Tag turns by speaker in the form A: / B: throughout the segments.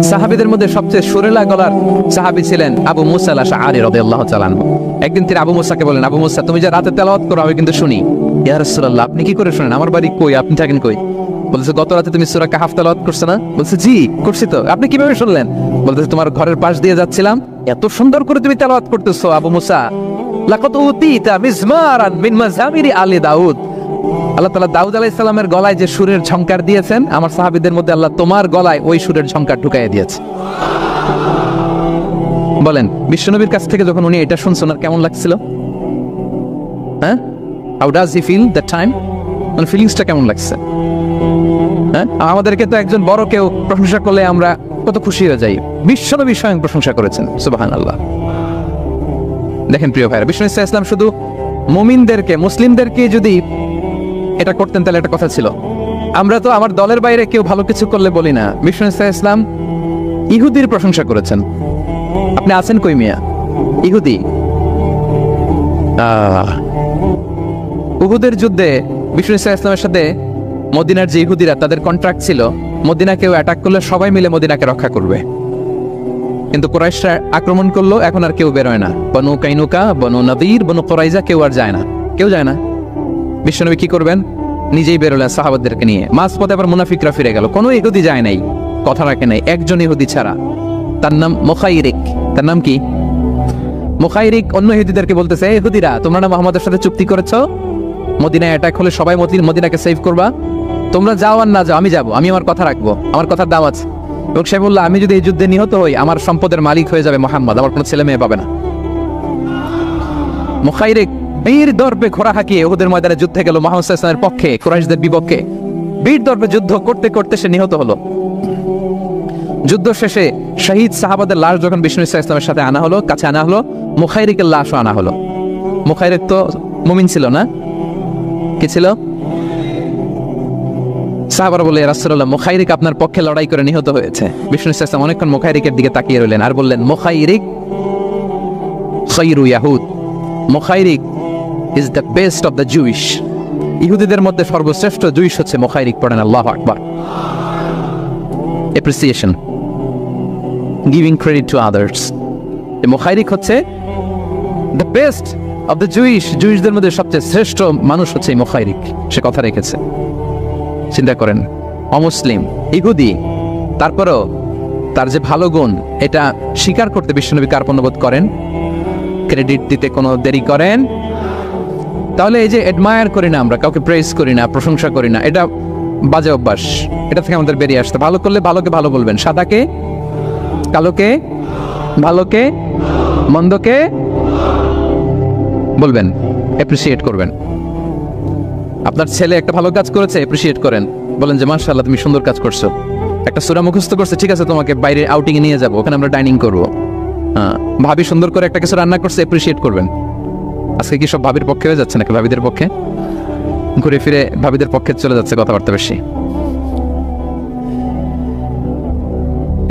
A: সাহাবীদের মধ্যে সবচেয়ে সুরেলা গলার সাহাবী ছিলেন আবু মুসা আল-আশআরী রাদিয়াল্লাহু তাআলা আনহু। একদিন তিনি আবু মুসাকে বলেন, আবু মুসা, তুমি যে রাতে তেলাওয়াত করো আমি কিন্তু শুনি। ইয়া রাসূলুল্লাহ, আপনি কি করে শুনেন? আমার বাড়ি কই, আপনি থাকেন কই? বলছে, গত রাতে তুমি সূরা কাহফ তেলাওয়াত করছো না? বলছে, জি করছি তো। আপনি কিভাবে শুনলেন? বলতেছে, তোমার ঘরের পাশ দিয়ে যাচ্ছিলাম, এত সুন্দর করে তুমি তেলাওয়াত করতেছো আবু মুসা। লাকাদ উতিতা মিজমারান মিন মাযামিরি আলি দাউদ। আল্লাহ তাআলা দাউদ আলাইহিস সালামের গলায় যে সুরের ঝংকার দিয়েছেন, আমার সাহাবীদের মধ্যে আল্লাহ তোমার গলায় ওই সুরের ঝংকার ঢুকাইয়া দিয়েছে। বলেন, বিশ্বনবীর কাছ থেকে যখন উনি এটা শুনছেন আর কেমন লাগছিল? হ্যাঁ, how does he feel that time? মানে ফিলিংসটা কেমন লাগছে? হ্যাঁ, আমাদেরকে তো একজন বড় কেউ প্রশংসা করলে আমরা কত খুশি হয়ে যাই। বিশ্বনবী স্বয়ং প্রশংসা করেছেন, সুবহানাল্লাহ। দেখেন প্রিয় ভাইরা, বিষ্ণু ইসলাম শুধু মুমিনদেরকে, মুসলিমদেরকে যদি এটা করতেন তাহলে একটা কথা ছিল। আমরা তো আমার দলের বাইরে কেউ ভালো কিছু করলে বলি না। বিষ্ণু ইসলাম ইহুদির প্রশংসা করেছেন। আপনি আছেন কই মিয়া? ইহুদি। উহুদের যুদ্ধে বিষ্ণু ইসলামের সাথে মদিনার যে ইহুদিরা, তাদের কন্ট্রাক্ট ছিল মদিনা কেউ অ্যাটাক করলে সবাই মিলে মদিনাকে রক্ষা করবে। কিন্তু কুরাইশরা আক্রমণ করলো, এখন আর কেউ বেরোয় না। বনু কাইনুকা, বনু নদীর, বনু কুরাইজা কেউ আর যায় না, কেউ যায় না। বিশ্বনবী কি করবেন? নিজেই বেরোলেন সাহাবাদেরকে নিয়ে। মাঝপথে আবার মুনাফিকরা ফিরে গেল, কোনো ইহুদি যায় নাই, কথা রাখে নাই, একজন ইহুদি ছাড়া। তার নাম মুখাইরিক। তার নাম কি? মুখাইরিক। অন্য ইহুদিদেরকে বলতেছে, এই ইহুদিরা, তোমরা না মুহাম্মাদের সাথে চুক্তি করেছো মদিনায় অ্যাটাক হলে সবাই মদিনাকে সেভ করবা, তোমরা যাও আর না যাও, আমি যাবো, আমি আমার কথা রাখবো, আমার কথার দাম আছে। এবং সে বললো, আমি যদি এই যুদ্ধে নিহত হই আমার সম্পদের মালিক হয়ে যাবে মুহাম্মদ, আমার কোনো ছেলে মেয়ে পাবে না। মুখাইরিক বীর দর্পে ঘোড়া হাঁকিয়ে উহুদের ময়দানে যুদ্ধে গেল মুহাম্মদ সাল্লাল্লাহু আলাইহি ওয়াসাল্লামের পক্ষে, কুরাইশদের বিপক্ষে। বীর দর্পে যুদ্ধ করতে করতে সে নিহত হলো। যুদ্ধ শেষে শহীদ সাহাবাদের লাশ যখন বিষ্ণু ইসলামের সাথে আনা হলো, কাছে আনা হলো, মুখাইরিকের লাশও আনা হলো। মুখাইরিক তো মুমিন ছিল না, কি ছিল? সাহাবারা বলে, রাসূলুল্লাহ, মুখাইরিক আপনার পক্ষে লড়াই করে নিহত হয়েছে। বিষ্ণু ইসলাম অনেকক্ষণ মুখাইরিকের দিকে তাকিয়ে রইলেন আর বললেন, মুখাইরিক খায়রু ইয়াহুদ। Mukhairiq is the best of the Jewish. ইহুদিদের মধ্যে সর্বশ্রেষ্ঠ জুইশ হচ্ছে মুখাইরিক। পড়েন আল্লাহু আকবার। Appreciation, giving credit to others. Mukhairiq হচ্ছে the best of the Jewish. জুইশদের মধ্যে সবচেয়ে শ্রেষ্ঠ মানুষ হচ্ছে মুখাইরিক। সে কথা রেখেছে। চিন্তা করেন, অমুসলিম, ইহুদি, তারপরেও তার যে ভালো গুণ এটা স্বীকার করতে বিশ্বনবী কার্পণ্যবোধ করেন, ক্রেডিট দিতে কোনো দেরি করেন। তাহলে এই যে অ্যাডমায়ার করি না, আমরা কাউকে প্রেজ করি না, প্রশংসা করি না, এটা বাজে অভ্যাস। এটা থেকে আমাদের বেরিয়ে আসতে, ভালো করলে ভালোকে ভালো বলবেন, সাদাকে কালোকে, ভালোকে মন্দকে বলবেন, অ্যাপ্রিসিয়েট করবেন। আপনার ছেলে একটা ভালো কাজ করেছে, অ্যাপ্রিসিয়েট করেন, বলেন যে মাশাআল্লাহ তুমি সুন্দর কাজ করছো। একটা সূরা মুখস্থ করছে, ঠিক আছে তোমাকে বাইরে আউটিং এ নিয়ে যাবো, ওখানে আমরা ডাইনিং করবো। ভাবি সুন্দর করে একটা কিছু রান্না করছে, অ্যাপ্রিসিয়েট করবেন। আজকে কি সব ভাবির পক্ষে হয়ে যাচ্ছে নাকি ভাবিদের পক্ষে? ঘুরে ফিরে ভাবিদের পক্ষে চলে যাচ্ছে কথাবার্তা বেশি।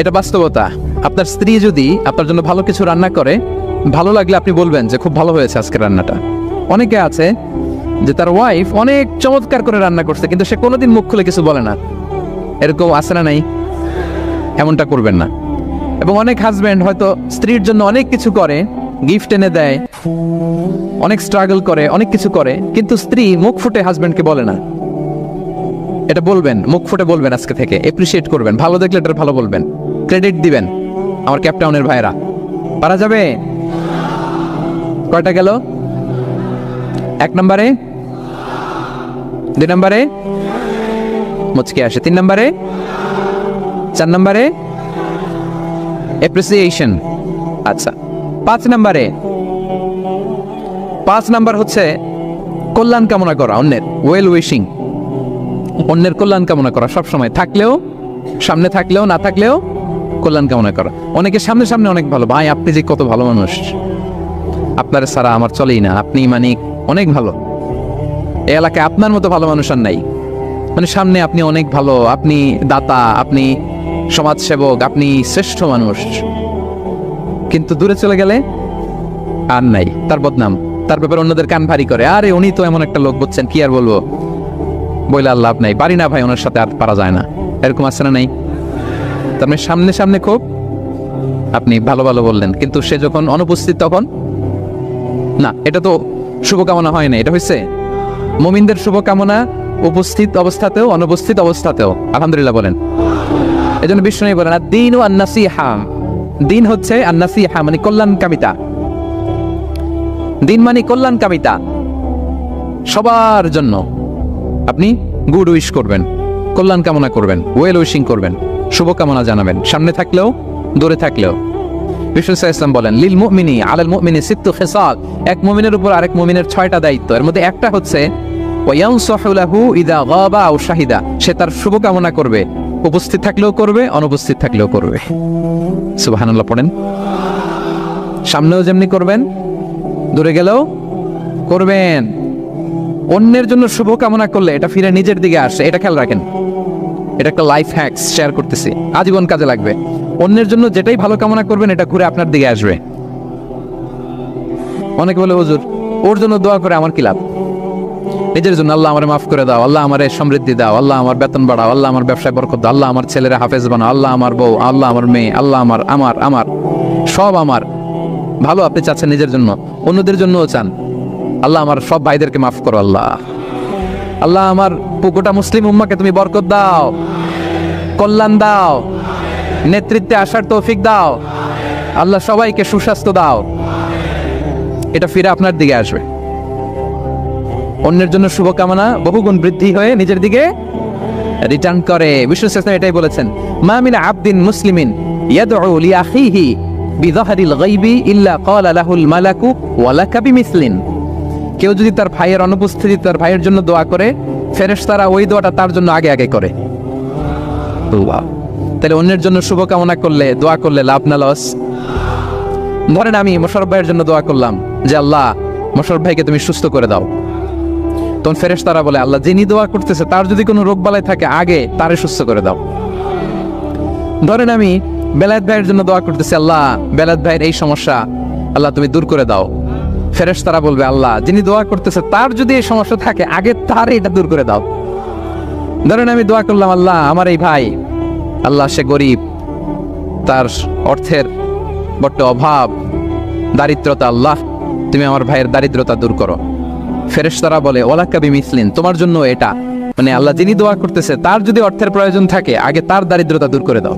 A: এটা বাস্তবতা। আপনার স্ত্রী যদি আপনার জন্য ভালো কিছু রান্না করে, ভালো লাগলে আপনি বলবেন যে খুব ভালো হয়েছে আজকের রান্নাটা। অনেকে আছে যে তার ওয়াইফ অনেক চমৎকার করে রান্না করছে কিন্তু সে কোনোদিন মুখ খুলে কিছু বলে না, এরকম আছে না নাই? এমনটা করবেন না। এবং অনেক হাজব্যান্ড হয়তো স্ত্রীর জন্য অনেক কিছু করে, গিফট এনে দেয়, অনেক স্ট্রাগল করে, অনেক কিছু করে, কিন্তু স্ত্রী মুখ ফুটে হাজব্যান্ডকে বলে না। এটা বলবেন, মুখ ফুটে বলবেন আজকে থেকে, এপ্রিসিয়েট করবেন, ভালো দেখলে এটা ভালো বলবেন, ক্রেডিট দিবেন। আমার ক্যাপটাউনের ভাইরা, পারা যাবে? কয়টা গেল? 1 নম্বরে, 2 নম্বরে মুচকে আসে, 3 নম্বরে, 4 নম্বরে অ্যাপ্রিসিয়েশন। আচ্ছা, 5 নম্বরে, 5 নাম্বার হচ্ছে কল্যাণ কামনা করা, অন্যের ওয়েল উইশিং, অন্যের কল্যাণ কামনা করা সব সময়, থাকলেও, সামনে থাকলেও, না থাকলেও কল্যাণ কামনা করা। অনেকে সামনে সামনে অনেক ভালো, ভাই আপনি যে কত ভালো মানুষ, আপনার ছাড়া আমার চলেই না, আপনি মানে অনেক ভালো, এই এলাকায় আপনার মতো ভালো মানুষ আর নাই। মানে সামনে আপনি অনেক ভালো, আপনি দাতা, আপনি সমাজসেবক, আপনি শ্রেষ্ঠ মানুষ, কিন্তু দূরে চলে গেলে আর নাই, তার বদনাম, তার ব্যাপারে অন্যদের কান ভারী করে, আরে উনি তো এমন একটা লোক, বুঝছেন কি আর বলবো, বইলে আর লাভ নাই, পারি না ভাই ওনার সাথে, আর পারা যায় না। এরকম আছে না নাই? তার মানে সামনে সামনে খুব আপনি ভালো ভালো বললেন, কিন্তু সে যখন অনুপস্থিত তখন না। এটা তো শুভকামনা হয় না, এটা হচ্ছে মুমিনদের শুভকামনা উপস্থিত অবস্থাতেও অনুপস্থিত অবস্থাতেও। আলহামদুলিল্লাহ বলেন। এই জন্য বিষ্ণু বলেন দ্বীন ও আন-নাসিহা, দিন হচ্ছে আন-নাসিহা মানে কল্যাণকামিতা। দিন মানে কল্যাণকামিতা, সবার জন্য আপনি গুড উইশ করবেন, কল্যাণ কামনা করবেন, ওয়েল উইশিং করবেন, শুভকামনা জানাবেন, সামনে থাকলেও দূরে থাকলেও। বিষ্ণু ইসলাম বলেন লিল মুমিনি আলাল মুমিনি সিত্তু খিসাল, এক মুমিনের উপর আরেক মুমিনের 6টা দায়িত্ব। এর মধ্যে একটা হচ্ছে ওয়ায়ানসাহু লাহু ইযা গাবা আও শাহিদা, সে তার শুভকামনা করবে, উপস্থিত থাকলেও করবে, অনুপস্থিত থাকলেও করবে। সুবহানাল্লাহ পড়েন। সামনেও যেমনি করবেন, দূরে গেলেও করবেন। অন্যের জন্য শুভকামনা করলে এটা ফিরে নিজের দিকে আসে, এটা খেয়াল রাখেন। এটা একটা লাইফ হ্যাকস শেয়ার করতেছি, আজীবন কাজে লাগবে। অন্যের জন্য যেটাই ভালো কামনা করবেন এটা ঘুরে আপনার দিকে আসবে। অনেকে বলে হুজুর ওর জন্য দোয়া করে আমার কি লাভ? নিজের জন্য আল্লাহ আমারে মাফ করে দাও, আল্লাহ আমারে সমৃদ্ধি দাও, আল্লাহ আমার বেতন বাড়াও, আল্লাহ আমার ব্যবসায় বরকত দাও, আল্লাহ আমার ছেলেরা হাফেজ বানাও, আল্লাহ আমার বউ, আল্লাহ আমার মেয়ে, আল্লাহ আমার আমার আমার সব আমার ভালো আপনি চাচ্ছেন নিজের জন্য, অন্যদের জন্যও চান। আল্লাহ আমার সব ভাইদেরকে মাফ করো, আল্লাহ আল্লাহ আমার গোটা মুসলিম উম্মাকে তুমি বরকত দাও, কল্যাণ দাও, নেতৃত্বে আসার তৌফিক দাও, আল্লাহ সবাইকে সুস্বাস্থ্য দাও। এটা ফিরে আপনার দিকে আসবে। অন্যের জন্য শুভকামনা বহুগুণ বৃদ্ধি হয়ে নিজের দিকে রিটার্ন করে। বিষ্ণু ইসলাম এটাই বলেছেন মা মিন আবদিন মুসলিমিন ইয়াদউ লিআখিহি বিযাহরিল গায়বি ইল্লা ক্বালা লাহুল মালাকু ওয়া লাকা বিমিসলিন। কেউ যদি তার ভাইয়ের অনুপস্থিতি তার ভাইয়ের জন্য দোয়া করে, ফেরেশতারা ওই দোয়াটা তার জন্য আগে আগে করে। তাহলে অন্যের জন্য শুভকামনা করলে, দোয়া করলে লাভ না লস? ধরেন আমি মোশাররফ ভাইয়ের জন্য দোয়া করলাম যে আল্লাহ মোশাররফ ভাইকে তুমি সুস্থ করে দাও, তখন ফেরেশতারা বলে আল্লাহ যিনি দোয়া করতেছে তার যদি কোনো রোগ বালাই থাকে আগে তারে সুস্থ করে দাও। ধরেন আমি বেলায়েত ভাইয়ের জন্য দোয়া করতেছি, আল্লাহ বেলায়েত ভাইয়ের এই সমস্যা আল্লাহ তুমি দূর করে দাও, ফেরেশতারা বলবে আল্লাহ যিনি দোয়া করতেছে তার যদি এই সমস্যা থাকে আগে তার এটা দূর করে দাও। ধরেন আমি দোয়া করলাম আল্লাহ আমার এই ভাই, আল্লাহ সে গরিব, তার অর্থের বড্ড অভাব, দারিদ্রতা, আল্লাহ তুমি আমার ভাইয়ের দারিদ্রতা দূর করো। ফেরেশতারা বলে ওয়ালাকা বিমিসলিন, তোমার জন্য এটা, মানে আল্লাহ যিনি দোয়া করতেছে তার যদি অর্থের প্রয়োজন থাকে আগে তার দারিদ্রতা দূর করে দাও।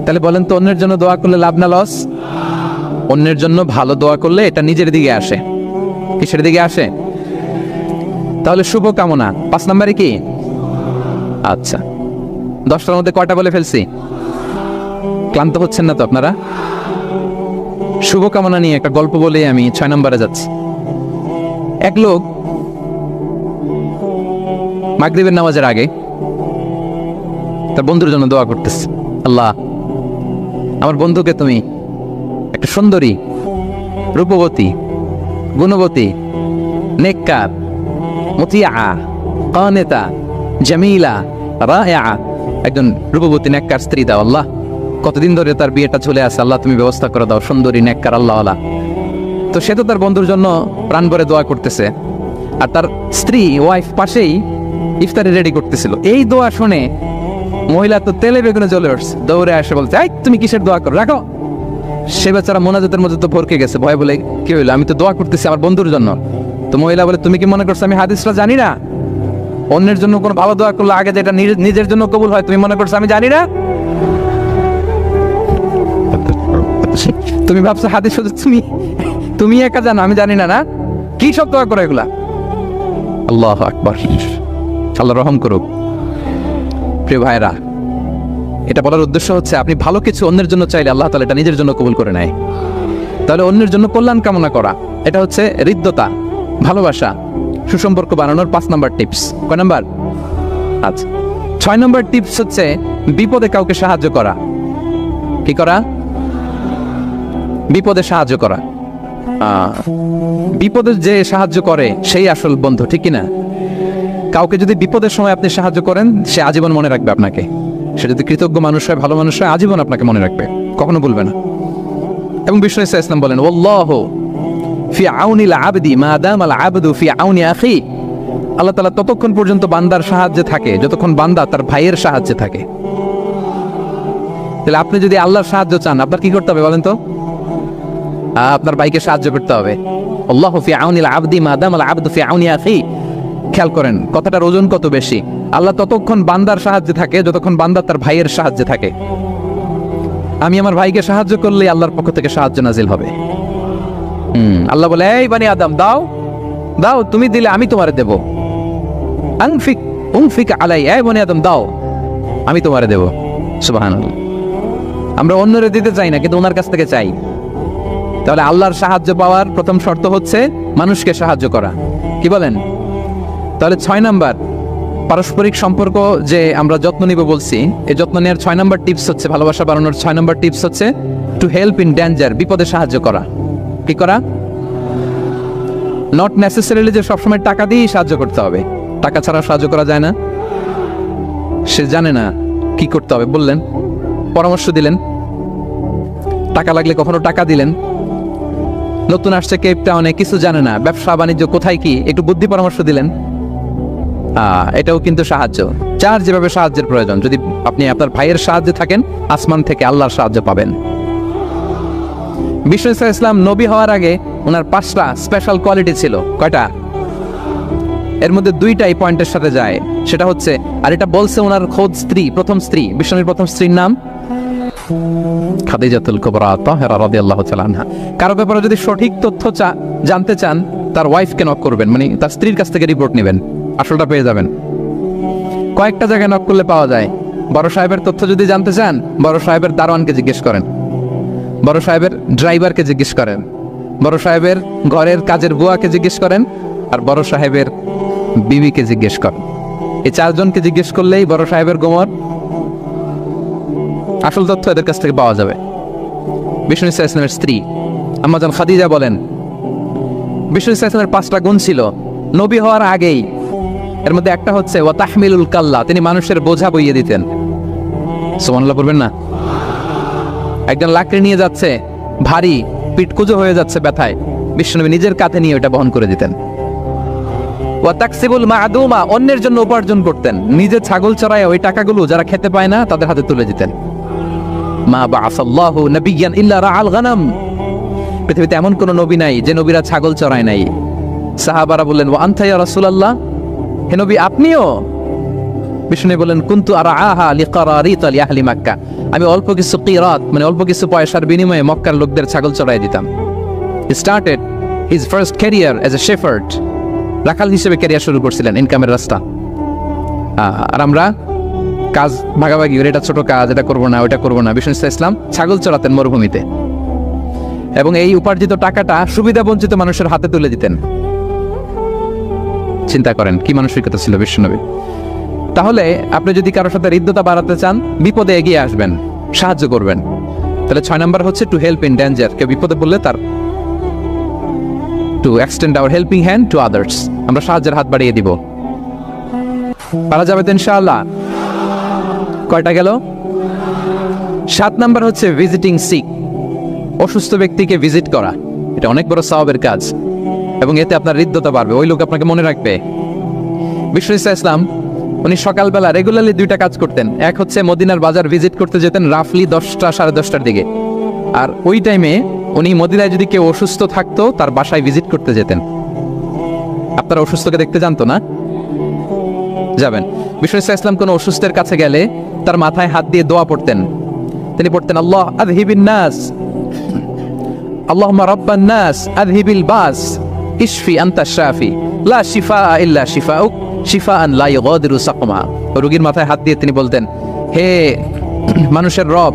A: তাহলে বলেন তো অন্যের জন্য দোয়া করলে লাভ না লস? অন্যের জন্য ভালো দোয়া করলে এটা নিজের দিকে আসে। কিসের দিকে আসে? তাহলে শুভ কামনা 5 নম্বরে কি? আচ্ছা 10টার মধ্যে কয়টা বলে ফেলছি? ক্লান্ত হচ্ছেন না তো আপনারা? শুভকামনা নিয়ে একটা গল্প বলে আমি 6 নম্বরে যাচ্ছি। এক লোক মাগরিবের নামাজের আগে তার বন্ধুর জন্য দোয়া করতেছে, আল্লাহ আমার বন্ধুকে তুমি একটা সুন্দরী, রূপবতী, গুণবতী, নেককার, মুতিয়া, কানেতা, জামিলা, রায়া একজন রূপবতী নেককার স্ত্রী দাও আল্লাহ। কতদিন ধরে তার বিয়েটা চলে আসে, আল্লাহ তুমি ব্যবস্থা করে দাও, সুন্দরী নেককার আল্লাহওয়ালা। তো সে তো তার বন্ধুর জন্য প্রাণ ভরে দোয়া করতেছে, আর তার স্ত্রী ওয়াইফ পাশেই ইফতারি রেডি করতেছিল। এই দোয়া শুনে মহিলা তো তেলে বেগুনে জ্বলে উঠছে, দৌড়ে আসে বলছে এই তুমি কিসের দোয়া করো, রাখো। সে বেচারা মোনাজাতের মধ্যে তো ভরকে গেছে, ভয় বলে কি হইলো, আমি তো দোয়া করতেছি আমার বন্ধুর জন্য। তো মহিলা বলে তুমি কি মনে করছো আমি হাদিসটা জানি না? অন্যের জন্য কোনো ভালো দোয়া করলে আগে যেটা নিজের জন্য কবুল হয় তুমি মনে করছো আমি জানি না? তুমি ভাবছো হাদিস শুধু তুমি একা জানো, আমি জানি না? না কি সব দোয়া করো এগুলা? আল্লাহু আকবার, আল্লাহ রহম করুক। প্রিয় ভাইরা, এটা বলার উদ্দেশ্য হচ্ছে আপনি ভালো কিছু অন্যের জন্য চাইলে আল্লাহ তাআলা এটা নিজের জন্য কবুল করে নেয়। তাহলে অন্যের জন্য কল্যাণ কামনা করা এটা হচ্ছে হৃদ্যতা, ভালোবাসা, সুসম্পর্ক বানানোর 5 নম্বর টিপস। কয় নাম্বার? আচ্ছা 6 নম্বর টিপস হচ্ছে বিপদে কাউকে সাহায্য করা। কি করা? বিপদে সাহায্য করা। বিপদে যে সাহায্য করে সেই আসল বন্ধু, ঠিক কিনা? কাউকে যদি বিপদের সময় আপনি সাহায্য করেন সে আজীবন মনে রাখবে আপনাকে। সে যদি কৃতজ্ঞ মানুষ হয়, ভালো মানুষ হয়, আজীবন আপনাকে মনে রাখবে, কখনো ভুলবে না। এবং বিষ্ণু ইসলাম বলেন ওয়াল্লাহু ফি আউনিল আবদি মা দামাল আবদু ফি আউনি আখি। আল্লাহ তাআলা ততক্ষণ পর্যন্ত বান্দার সাহায্যে থাকে যতক্ষণ বান্দা তার ভাইয়ের সাহায্যে থাকে। তাহলে আপনি যদি আল্লাহর সাহায্য চান আপনার কি করতে হবে বলেন তো? আপনার ভাইকে সাহায্য করতে হবে। আল্লাহু ফি আউনিল আবদি মা দামাল আবদু ফি আউনি আখি। খেয়াল করেন কথাটার ওজন কত বেশি। আল্লাহ ততক্ষণ বান্দার সাহায্যে থাকে যতক্ষণ বান্দা তার ভাইয়ের সাহায্যে থাকে। আমি আমার ভাইকে সাহায্য করলে আল্লাহর পক্ষ থেকে সাহায্য নাজিল হবে। আল্লাহ বলে, এই বানি আদম দাও দাও, তুমি দিলে আমি তোমারে দেব। উনফিক আলাই, এই বানি আদম দাও আমি তোমারে দেব। সুবহানাল্লাহ। আমরা অন্যরে দিতে চাই না, কিন্তু ওনার কাছ থেকে চাই। তাহলে আল্লাহর সাহায্য পাওয়ার প্রথম শর্ত হচ্ছে মানুষকে সাহায্য করা। কি বলেন? তাহলে 6 নাম্বার পারস্পরিক সম্পর্ক যে আমরা যত্ন নিব বলছি, এই যত্ন নেওয়ার 6 নাম্বার টিপস হচ্ছে, ভালোবাসা বাড়ানোর 6 নাম্বার টিপস হচ্ছে টু হেল্প ইন ডেঞ্জার, বিপদে সাহায্য করা। কি করা? নট নেসেসারিলি যে সবসময় টাকা দিয়ে সাহায্য করতে হবে, টাকা ছাড়া সাহায্য করা যায় না। সে জানে না কি করতে হবে, বললেন, পরামর্শ দিলেন, টাকা লাগলে কখনো টাকা দিলেন। নতুন আসছে কেপ টাউনে, কিছু জানে না, ব্যবসা বাণিজ্য কোথায় কি, একটু বুদ্ধি পরামর্শ দিলেন। এটাও কিন্তু সাহায্য। যার যেভাবে সাহায্যের প্রয়োজন, যদি আপনি আপনার ভাইয়ের সাহায্যে থাকেন, আসমান থেকে আল্লাহর সাহায্য পাবেন। বিষ্ণু ইসলাম নবী হওয়ার আগে ওনার 5টা স্পেশাল কোয়ালিটি ছিল। কয়টা? এর মধ্যে 2টাই পয়েন্টের সাথে যায়। সেটা হচ্ছে, আর এটা বলছে ওনার খোদ স্ত্রী, প্রথম স্ত্রী, বিষ্ণুর প্রথম স্ত্রীর নাম খাদিজাতুল কুবরা তাহেরা রাদিয়াল্লাহু তাআলা আনহা। কারো ব্যাপারে যদি সঠিক তথ্য জানতে চান, তার ওয়াইফকে নক করবেন, মানে তার স্ত্রীর কাছ থেকে রিপোর্ট নেবেন, আসলটা পেয়ে যাবেন। কয়েকটা জায়গায় নক করলে পাওয়া যায়। বড় সাহেবের তথ্য যদি জানতে চান, বড় সাহেবের দারোয়ানকে জিজ্ঞেস করেন, বড় সাহেবের ড্রাইভারকে জিজ্ঞেস করেন, বড় সাহেবের ঘরের কাজের বুয়াকে জিজ্ঞেস করেন, আর বড় সাহেবের বিবিকে জিজ্ঞেস করেন। এই 4 জনকে জিজ্ঞেস করলেই বড় সাহেবের গোমর আসল তথ্য এদের কাছ থেকে পাওয়া যাবে। বিষ্ণু ইসলামের স্ত্রী আম্মা জান খাদিজা বলেন, বিষ্ণু ইসলামের 5টা গুণ ছিল নবী হওয়ার আগেই। এর মধ্যে একটা হচ্ছে ওয়া তাহমিলুল কাল্লা, তিনি মানুষের বোঝা বইয়ে দিতেন। সুবহানাল্লাহ বলবেন না? একজন লাকড়ি নিয়ে যাচ্ছে, ভারী, পিঠ কুঁজো হয়ে যাচ্ছে ব্যথায়, বিশ্বনবী নিজের কাঁধে নিয়ে ওটা বহন করে দিতেন। ওয়া তাকসিবুল মা'দুমা, অন্যের জন্য উপার্জন করতেন, নিজে ছাগল চড়ায় ওই টাকাগুলো যারা খেতে পায় না তাদের হাতে তুলে দিতেন। মা বা'আসাল্লাহু নাবিয়্যান ইল্লা রাআল গানাম, পৃথিবীতে এমন কোন নবী নাই যে নবীরা ছাগল চড়ায় নাই। সাহাবারা বললেন, ওয়া আনতা ইয়া রাসূলুল্লাহ, হে নবী আপনিও? বিষ্ণু বলেন, কুনতু আরআহা লিকারারিত লিআহলি মক্কা, আমি অল্প কিছু কিরাত, মানে অল্প কিছু পয়সার বিনিময়ে মক্কার লোকদের ছাগল চড়ায় দিতাম। He started his first career as a shepherd, রাখাল হিসেবে ক্যারিয়ার শুরু করছিলেন, ইনকামের রাস্তা। আর আমরা কাজ ভাগাভাগি, এটা ছোট কাজ, এটা করবো না, ওইটা করবো না। বিষ্ণু ইসলাম ছাগল চড়াতেন মরুভূমিতে, এবং এই উপার্জিত টাকাটা সুবিধা বঞ্চিত মানুষের হাতে তুলে দিতেন। চিন্তা করেন কি মানসিকতা ছিল বিশ্বনবী। তাহলে আপনি যদি কারোর সাথে হৃদ্যতা বাড়াতে চান, বিপদে এগিয়ে আসবেন, সাহায্য করবেন। তাহলে 6 নাম্বার হচ্ছে টু হেল্প ইন ডেঞ্জার, কেউ বিপদে পড়লে তার to extend hour helping hand to others, আমরা সাহায্যের হাত বাড়িয়ে দিব। পারা যাবে তো ইনশাআল্লাহ। কয়টা গেল? 7 নাম্বার হচ্ছে ভিজিটিং সিক, অসুস্থ ব্যক্তিকে ভিজিট করা। এটা অনেক বড় সওয়াবের কাজ, এবং এতে আপনার হৃদ্যতা বাড়বে, ওই লোক আপনাকে মনে রাখবে। বিষ্ণু ইসলাম উনি সকালবেলা রেগুলারলি 2টা কাজ করতেন। এক হচ্ছে মদিনার বাজার ভিজিট করতে যেতেন রাফলি 10টা সাড়ে 10টার দিকে, আর ওই টাইমে উনি মদিনায় যদি কেউ অসুস্থ থাকতো তার বাসায় ভিজিট করতে যেতেন। আপনারা অসুস্থকে দেখতে জানতো না? যাবেন। বিষ্ণু ইসলাম কোন অসুস্থের কাছে গেলে তার মাথায় হাত দিয়ে দোয়া পড়তেন। তিনি পড়তেন, আল্লাহ আযহিবিন নাস, আল্লাহুম্মা রাব্বান নাস আযহিবিল বাস, ইশফি আনতা শাফি, লা শিফা ইল্লা শিফাউক, শিফাআন লা ইগাদিরু সাকমা। রোগীর মাথায় হাত দিয়ে তিনি বলতেন, হে মানুষের রব,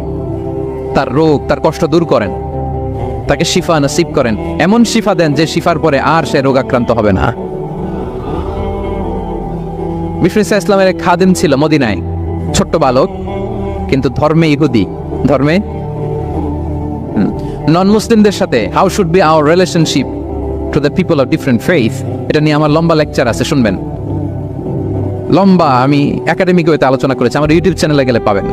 A: তার রোগ, তার কষ্ট দূর করেন, তাকে শিফা নসিব করেন, এমন শিফা দেন যে শিফার পরে আর সে রোগাক্রান্ত হবে না। বিষ্ণু ইসলামের এক খাদেম ছিল মদিনায়, ছোট্ট বালক, কিন্তু ধর্মে ইহুদি, ধর্মে নন মুসলিমদের সাথে how should be our relationship to the people of different faith, এটা নিয়ে আমার লম্বা লেকচার আছে, শুনবেন। লম্বা, আমি একাডেমিক ওয়েতে আলোচনা করেছি, আমার ইউটিউব চ্যানেলে গেলে পাবেন।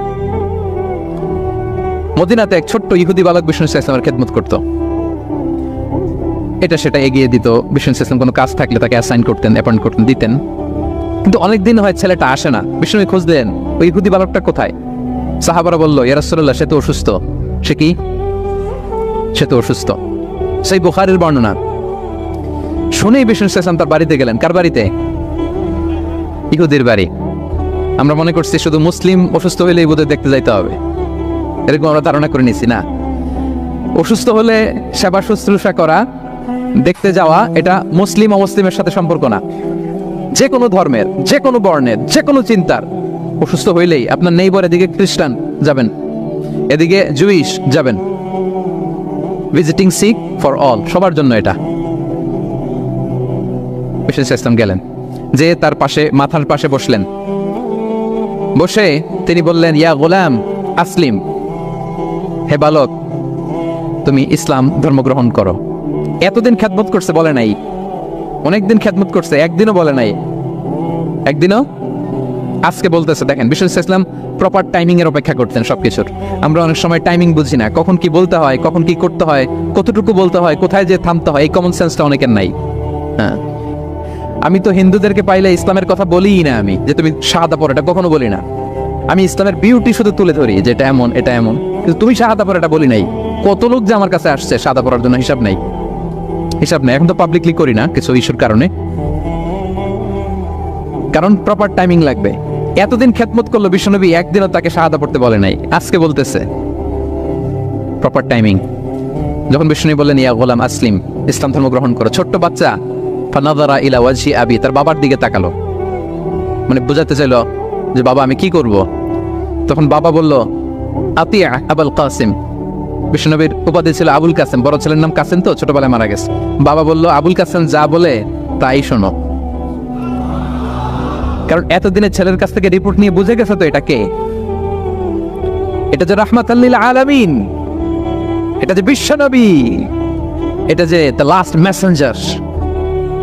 A: মদিনাতে এক ছোট্ট ইহুদি বালক বিষ্ণু ইসলামের খেদমত করত, এটা সেটা এগিয়ে দিত। বিষ্ণু ইসলাম কোনো কাজ থাকলে তাকে অ্যাসাইন করতেন, অ্যাপয়েন্ট করতেন, দিতেন। কিন্তু অনেকদিন হয় ছেলেটা আসে না। বিষ্ণু খোঁজ দেন, ওই ইহুদি বালকটা কোথায়? সাহাবারা বলল, ইয়া রাসূলুল্লাহ, সে তো অসুস্থ। সে কি? সে তো অসুস্থ। সেই বুখারীর বর্ণনা শুনেই বিষ্ণু ইসলাম তার বাড়িতে গেলেন। কার বাড়িতে? ইহুদির বাড়ি। আমরা মনে করছি শুধু মুসলিম অসুস্থ হলে ইহুদের দেখতে যাইতে হবে, এরকম আমরা ধারণা করে নিছি। না, অসুস্থ হলে সেবা শুশ্রূষা করা, দেখতে যাওয়া, এটা মুসলিম অমুসলিমের সাথে সম্পর্ক না। যে কোনো ধর্মের, যে কোনো বর্ণের, যে কোনো চিন্তার অসুস্থ হইলেই আপনার নেইবার এদিকে খ্রিস্টান যাবেন, এদিকে জুইশ যাবেন। ভিজিটিং সিক ফর অল, সবার জন্য এটা। ইসলাম গেলেন, যে তার পাশে, মাথার পাশে বসলেন। বসে তিনি বললেন, ইয়া গোলাম আসলিম, হে বালক, তুমি ইসলাম ধর্ম গ্রহণ করো। এতদিন খেদমত করছে, বলে নাই। অনেকদিন খেদমত করছে, একদিনও বলে নাই। একদিনও, আজকে বলতেছে। দেখেন, বিষ্ণু ইসলাম প্রপার টাইমিং এর অপেক্ষা করতেন সবকিছুর। আমরা অনেক সময় টাইমিং বুঝি না, কখন কি বলতে হয়, কখন কি করতে হয়, কতটুকু বলতে হয়, কোথায় যে থামতে হয়, এই কমন সেন্সটা অনেকের নাই। হ্যাঁ, আমি তো হিন্দুদেরকে পাইলে ইসলামের কথা বলিই না, আমি যে তুমি শাহাদা পড়ো, এটা কখনো বলি না। আমি ইসলামের বিউটি শুধু তুলে ধরি, যে এটা এমন, এটা এমন, কিন্তু তুমি শাহাদা পড়ো এটা বলি নাই। কত লোক যে আমার কাছে আসছে শাহাদা পড়ার জন্য, হিসাব নাই, হিসাব নাই। এখন তো পাবলিকলি করি না কিছু ইস্যুর কারণে, কারণ প্রপার টাইমিং লাগবে। এতদিন খেদমত করলো বিশ্বনবী, একদিনও তাকে শাহাদা পড়তে বলে নাই, আজকে বলতেছে প্রপার টাইমিং। যখন বিশ্বনবী বললেন, ইয়া গোলাম আসলিম, ইসলাম ধর্ম গ্রহণ করো, ছোট্ট বাচ্চা ফানাযারা ইলা ওয়াজহি আবি, তার বাবার দিকে তাকালো, মানে বোঝাতে চাইলো যে বাবা আমি কি করব। তখন বাবা বলল, আতিয়া আবুল কাসিম। বিশ্বনবীর উপাধি ছিল আবুল কাসেম, বড় ছেলের নাম কাসেম, তো ছোটবেলায় মারা গেছে। বাবা বলল, আবুল কাসেম যা বলে তাই শোনো। কারণ এতদিনে ছেলের কাছ থেকে রিপোর্ট নিয়ে বুঝে গেছে তো এটা কে, এটা যে রাহমাতাল লিল আলামিন, এটা যে বিশ্বনবী, এটা যে দ্য লাস্ট মেসেঞ্জার,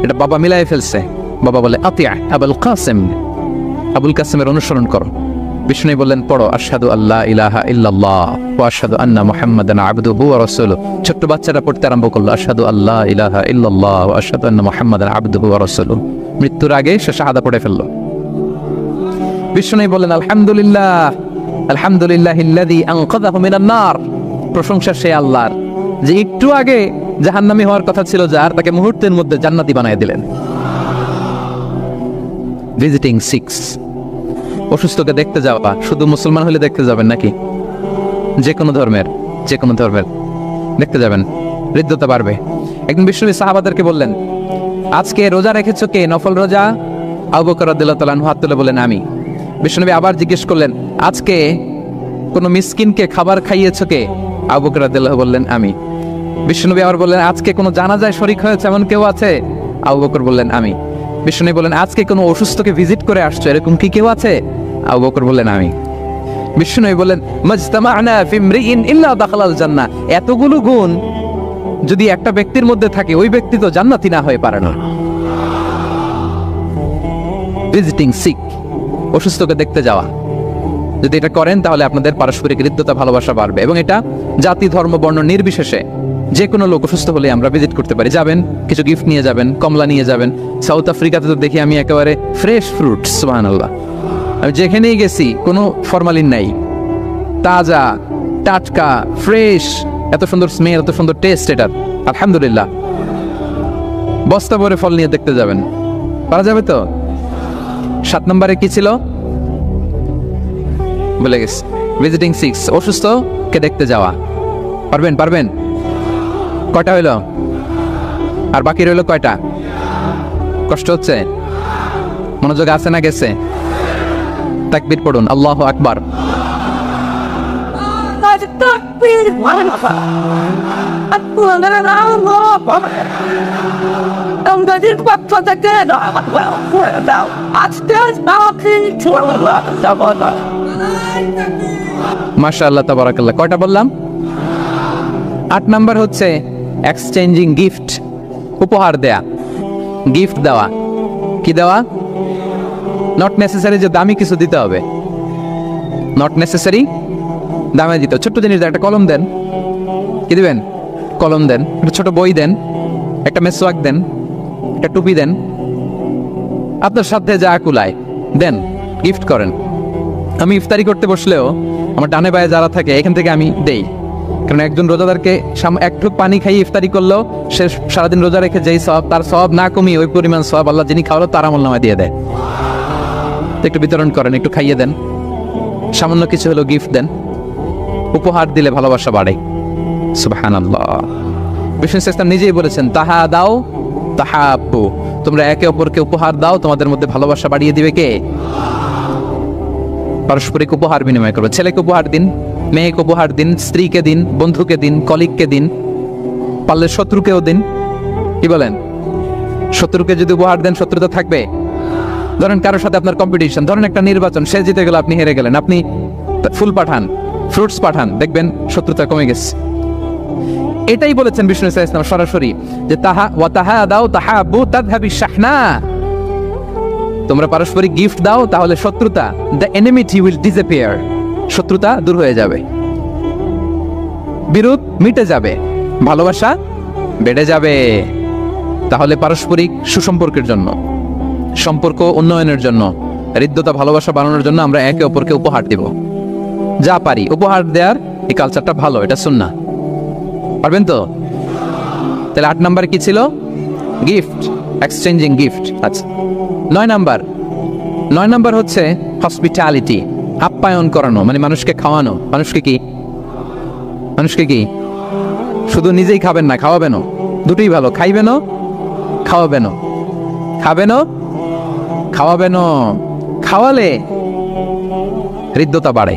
A: এটা বাবা মিলাই ফেলছে। বাবা বলে, আতিয়া আবুল কাসেম, আবুল কাসেমের অনুসরণ করো। বিষ্ণু বললেন, পড়ো আশহাদু আল্লা ইলাহা ইল্লাল্লাহ ওয়া আশহাদু আন্না মুহাম্মাদান আবদুহু ওয়া রাসূলুহু। ছোট্ট বাচ্চাটা পড়তে আরম্ভ করলো, আশহাদু আল্লা ইলাহা ইল্লাল্লাহ ওয়া আশহাদু আন্না মুহাম্মাদান আবদুহু ওয়া রাসূলুহু। মৃত্যুর আগে সে শাহাদা পড়ে ফেললো। বিষ্ণু বললেন, আলহামদুলিল্লাহ, আলহামদুলিল্লাহিল্লাযী আনকাযাহু মিনান নার। প্রশংসা সেই আল্লাহর যে একটু আগে জাহান্নামী হওয়ার কথা ছিল যার, তাকে মুহূর্তের মধ্যে জান্নাতি বানিয়ে দিলেন। ভিজিটিং সিক্স, অসুস্থকে দেখতে যাওয়া। শুধু মুসলমান হলে দেখতে যাবেন নাকি? যে কোনো ধর্মের, যে কোনো ধর্মের দেখতে যাবেন, হৃদ্যতা বাড়বে। একদিন বিশ্বনবী সাহাবাদেরকে বললেন, আজকে রোজা রেখেছো কে? নফল রোজা? আবু বকর রাদিয়াল্লাহু তাআলা আনহু হাত তুলে বলেন, আমি। বিশ্বনবী আবার জিজ্ঞেস করলেন, আজকে কোন মিসকিনকে খাবার খাইয়েছো কে? আবু বকর রাদিয়াল্লাহু বললেন, আমি। বিশ্বনবী আবার বললেন, আজকে কোনো জানাজায় শরীক হয়েছে এমন কেউ আছে? আবু বকর বললেন, আমি। বিশ্বনবী বললেন, আজকে কোনো অসুস্থকে ভিজিট করে আসছো এরকম কি কেউ আছে? আবু বকর বললেন, আমি। বিশ্বনবী বললেন, মাজতামা'না ফি ইমরিইন ইল্লা দাখালাল জান্নাহ। এতগুলো গুণ যদি একটা ব্যক্তির মধ্যে থাকে, ওই ব্যক্তি তো জান্নাতি না হয়ে পারে না। ভিজিটিং সিক, অসুস্থকে দেখতে যাওয়া, যদি এটা করেন তাহলে আপনাদের পারস্পরিক হৃদ্যতা, ভালোবাসা বাড়বে। এবং এটা জাতি, ধর্ম, বর্ণ নির্বিশেষে যে কোনো লোক অসুস্থ হলে আমরা ভিজিট করতে পারি। যাবেন, কিছু গিফট নিয়ে যাবেন, কমলা নিয়ে যাবেন। সাউথ আফ্রিকাতে তো দেখি আমি একেবারে ফ্রেশ ফ্রুট, সুবহানাল্লাহ। আমি যেখানেই গেছি কোনো ফরমালিন নাই, তাজা, টাটকা, ফ্রেশ, এত সুন্দর স্মেল, এত সুন্দর টেস্ট এটার, আলহামদুলিল্লাহ। বস্তা ভরে ফল নিয়ে দেখতে যাবেন, পারা যাবে তো? 7 নম্বরে কি ছিল বলে গেছে, ভিজিটিং সিক্স, অসুস্থকে দেখতে যাওয়া। পারবেন? পারবেন? কয়টা হইল? আর বাকি রইল কয়টা? কষ্ট হচ্ছে? মনোযোগ আছে না গেছে? তাকবীর পড়ুন, আল্লাহু আকবার। মাশাআল্লাহ, তাবারাকাল্লাহ। কয়টা বললাম? 8 নাম্বার হচ্ছে এক্সচেঞ্জিং গিফট, উপহার দেয়া, গিফট দেওয়া। কি দেওয়া? নট নেসেসারি যে দামি কিছু দিতে হবে, নট নেসেসারি দামে দিতে। ছোট্ট জিনিস দেন, একটা কলম দেন, কি দিবেন? কলম দেন, একটা ছোট বই দেন, একটা মেসওয়াক দেন, একটা টুপি দেন, আপনার সাথে যা কুলায় দেন, গিফট করেন। আমি ইফতারি করতে বসলেও আমার ডানে বায়ে যারা থাকে এখান থেকে আমি দেই। কারণ একজন রোজাদারকে এক ঢোক পানি খাইয়ে ইফতারি করলেও সে সারাদিন রোজা রেখে যেই সওয়াব, তার সওয়াব না কমিয়ে ওই পরিমাণ সওয়াব আল্লাহ যিনি খাওয়ালো তার আমলনামায় দিয়ে দেয়। একটু বিতরণ করেন, একটু খাইয়ে দেন, সামান্য কিছু হলো গিফট দেন, উপহার দিলে ভালোবাসা বাড়ে। সুবহানাল্লাহ। বিষ্ণু ইসলাম নিজেই বলেছেন, তাহা দাও তাহাব্বু, তোমরা একে অপরকে উপহার দাও, তোমাদের মধ্যে ভালোবাসা বাড়িয়ে দিবে কে? পারস্পরিক উপহার বিনিময় করবে। ছেলেকে উপহার দিন, মেয়েকে উপহার দিন, স্ত্রীকে দিন, বন্ধুকে দিন, কলিগকে দিন, পারলে শত্রুকেও দিন। কি বলেন? শত্রুকে যদি উপহার দেন শত্রুতা থাকবে? ধরেন কারোর সাথে আপনার কম্পিটিশন, ধরেন একটা নির্বাচন, সে জিতে গেল, আপনি হেরে গেলেন, আপনি ফুল পাঠান, ফ্রুটস পাঠান, দেখবেন শত্রুতা কমে গেছে। এটাই বলেছেন বিষ্ণু ইসলাম সরাসরি, যে তাহা ওয়া তাহাদাউ তাহাব্বু তাযহাবি শাহনা, তোমরা পারস্পরিক গিফট দাও, তাহলে শত্রুতা, দ্য এনিমিটি উইল ডিসঅ্যাপিয়ার, শত্রুতা দূর হয়ে যাবে, বিরোধ মিটে যাবে, ভালোবাসা বেড়ে যাবে। তাহলে পারস্পরিক সুসম্পর্কের জন্য, সম্পর্ক উন্নয়নের জন্য, হৃদ্যতা ভালোবাসা বাড়ানোর জন্য আমরা একে অপরকে উপহার দিব। যা পারি উপহার দেওয়ার এই কালচারটা ভালো, এটা সুন্নাহ। পারবেন তো? তাহলে 8 নাম্বার কি ছিল? Gift, exchanging gift. আচ্ছা, 9 নাম্বার হচ্ছে হসপিটালিটি, আপ্যায়ন করানো, মানে মানুষকে খাওয়ানো। মানুষকে কি শুধু নিজেই খাবেন না, খাওয়াবেনও। দুটোই ভালো, খাইবেনও খাওয়াবেনও, খাবেনও খাওয়াবেনও। খাওয়ালে হৃদ্যতা বাড়ে,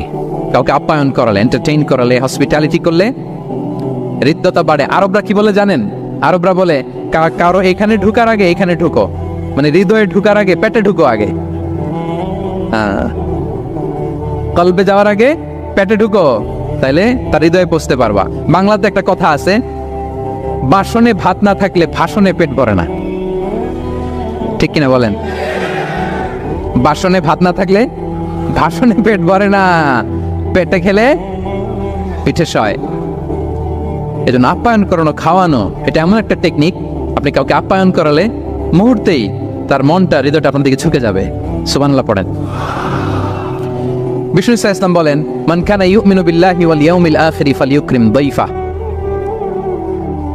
A: কাউকে আপ্যায়ন করালে, এন্টারটেইন করালে, হসপিটালিটি করলে হৃদ্যতা বাড়ে। আরবরা কি বলে জানেন? আরবরা বলে কারো এখানে ঢুকার আগে এখানে ঢুকো, মানে হৃদয়ে ঢুকার আগে পেটে ঢুকো আগে, কলবে যাওয়ার আগে পেটে ঢুকো, তাইলে তার হৃদয়ে পৌঁছতে পারবা। বাংলাতে একটা কথা আছে, বাসনে ভাত না থাকলে ভাষণে পেট ভরে না। ঠিক কিনা বলেন? বাসনে ভাত না থাকলে ভাষণে পেট ভরে না, পেটে খেলে পিঠে সয়। এজন্য আপ্যায়ন করানো, খাওয়ানো, এটা এমন একটা টেকনিক, আপনি কাউকে আপ্যায়ন করালে মুহূর্তেই তার মনটা, হৃদয়টা আপনার দিকে ঝুঁকে যাবে। সুবহানাল্লাহ পড়েন। বিষ্ণু ইসলাম বলেন, মান কানা ইউমিনু বিল্লাহি ওয়াল ইয়াউমিল আখিরি ফালইউকরিম দাইফা,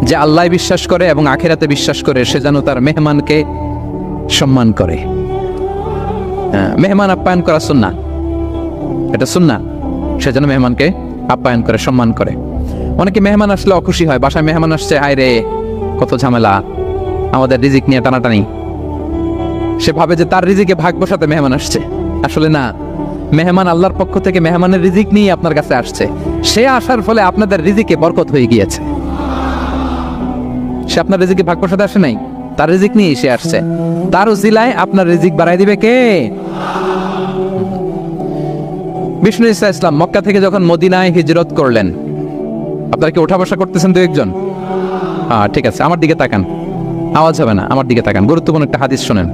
A: যে আল্লাহ বিশ্বাস করে এবং আখিরাতে বিশ্বাস করে সে যেন তার মেহমানকে সম্মান করে। মেহমান আপ্যায়ন করা সুন্নাহ, এটা সুন্নাহ, সে যেন মেহমানকে আপ্যায়ন করে, সম্মান করে। অনেকে মেহমান আসলে অখুশি হয়, বাসায় মেহমান আসছে, হায় রে কত ঝামেলা, আমাদের রিজিক নিয়ে টানাটানি। সে ভাবে যে তার রিজিকে ভাগ বসাতে মেহমান আসছে। আসলে না, মেহমান আল্লাহর পক্ষ থেকে মেহমানের রিজিক নিয়ে আপনার কাছে আসছে। সে আসার ফলে আপনাদের রিজিকে বরকত হয়ে গিয়েছে। সে আপনার রিজিকে ভাগ বসাতে আসে নাই, তার রিজিক নিয়ে সে আসছে। তার উসিলায় আপনার রিজিক বাড়াই দিবে কে? বিষ্ণু ইসলাম মক্কা থেকে যখন মদিনায় হিজরত করলেন, আপনারা কি ওঠা বসা করতেছেন? দু একজন, ঠিক আছে, আমার দিকে তাকান, আওয়াজ হবে না, আমার দিকে তাকান। গুরুত্বপূর্ণ একটা হাদিস শোনেন।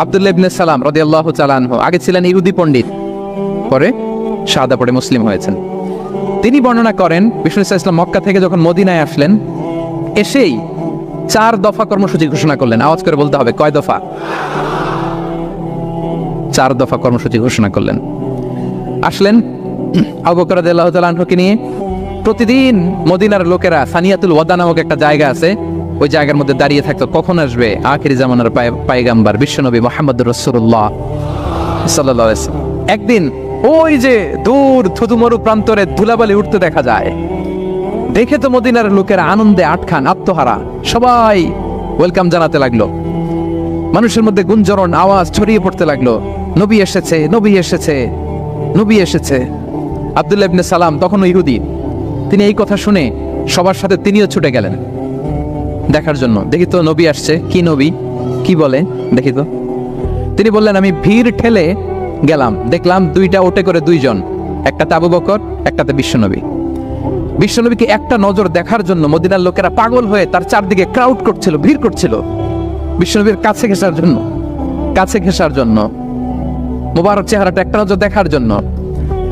A: আব্দুল্লাহ ইবনে সালাম রাদিয়াল্লাহু তাআলা আনহু, আগে ছিলেন ইহুদি পণ্ডিত, পরে শাহাদা পড়ে মুসলিম হয়েছেন। তিনি বর্ণনা করেন, বিষ্ণু ইসলাম মক্কা থেকে যখন মদিনায় আসলেন, এসেই 4 দফা কর্মসূচি ঘোষণা করলেন। আওয়াজ করে বলতে হবে, কয় দফা? 4 দফা কর্মসূচি ঘোষণা করলেন। আসলেন আবু বকর রাদিয়াল্লাহু তাআলা আনহুকে নিয়ে। প্রতিদিন মদিনার লোকেরা সানিয়াতুল ওয়াদা নামক একটা জায়গা আছে, ওই জায়গার মধ্যে দাঁড়িয়ে থাকতো, কখন আসবে আখিরি জামানার পায়গাম্বার বিশ্বনবী মুহাম্মদুর রাসূলুল্লাহ সাল্লাল্লাহু আলাইহি ওয়াসাল্লাম। একদিন ওই যে দূর থুতুমরু প্রান্তরে ধুলাবালি উঠতে দেখা যায়। দেখে তো মদিনার লোকেরা আনন্দে আটখান, আত্মহারা, সবাই ওয়েলকাম জানাতে লাগলো। মানুষের মধ্যে গুঞ্জরণ আওয়াজ ছড়িয়ে পড়তে লাগলো, নবী এসেছে, নবী এসেছে, নবী এসেছে। আব্দুল্লাহ ইবনে সালাম তখন ইহুদি, তিনি এই কথা শুনে সবার সাথে তিনিও ছুটে গেলেন দেখার জন্য। দেখি তো নবী আসছে, কি নবী, কি বলে দেখি তো। তিনি বললেন, আমি ভিড় ঠেলে গেলাম, দেখলাম 2টা ওটে করে 2 জন, একটাতে আবু বকর, একটাতে বিশ্বনবী। বিশ্বনবীকে একটা নজর দেখার জন্য মদিনার লোকেরা পাগল হয়ে তার চারদিকে ক্রাউড করছিল, ভিড় করছিল, বিশ্বনবীর কাছে ঘেঁষার জন্য, মোবারক চেহারাটা একটা নজর দেখার জন্য।